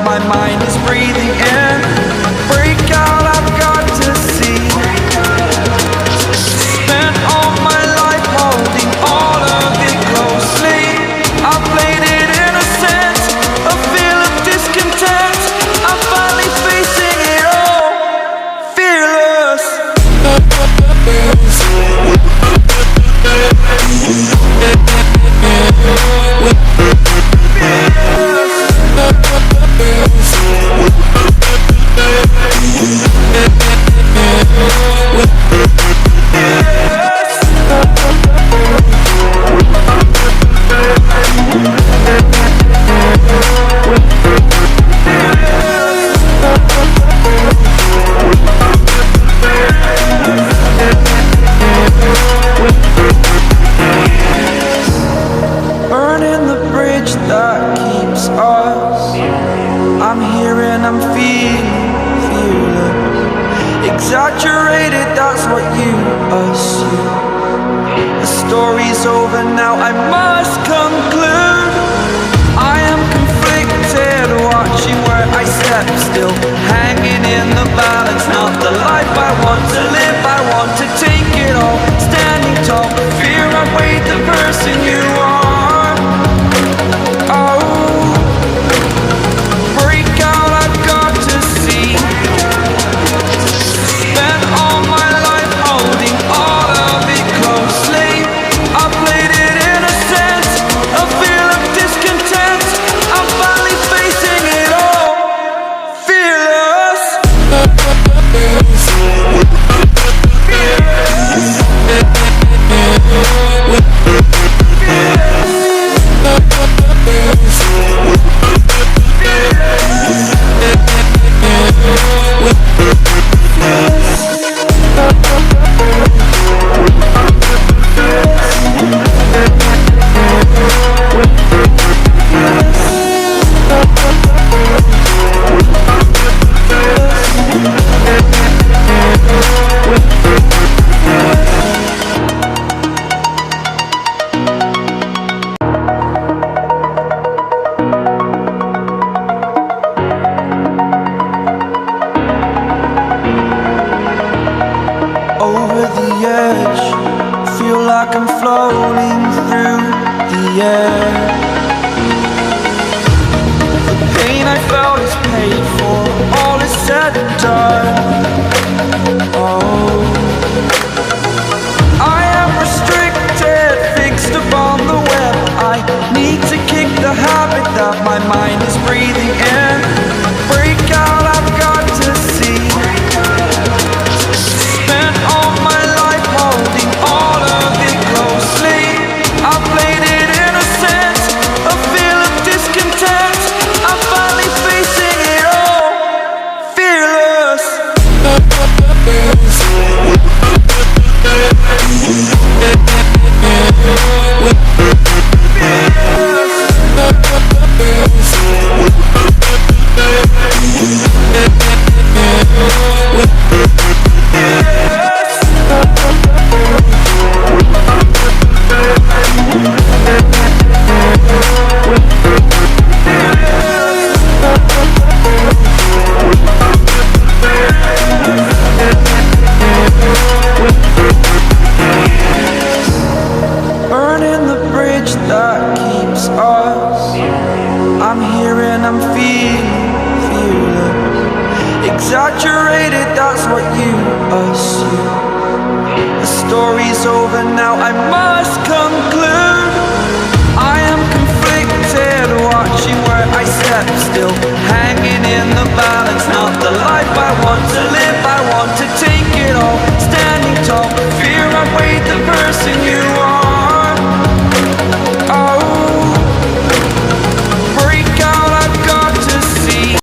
my mind is breathing in. Break out, I've got to see. Spent all my life holding all of it closely. I played it innocent, a feel of discontent. I'm finally facing it all, fearless. Burning the bridge that keeps us. I'm here and I'm feeling exaggerated, that's what you assume. The story's over now, I must conclude. I am conflicted, watching where I step still, hanging in the balance. Not the life I want to live, I want to take it all. Standing tall, fear I weighed the person you are. Over the edge, feel like I'm floating through the air. The pain I felt is paid for, all is said and done. Oh, I am restricted, fixed upon the web. I need to kick the habit that my mind is breathing in. Break out, I've got to see. Spent all my life holding all of it closely. I played it innocent, a feel of discontent. I'm finally facing it all, fearless. Burning the bridge that keeps us. I'm here and I'm feeling exaggerated, that's what you assume. The story's over now, I must conclude.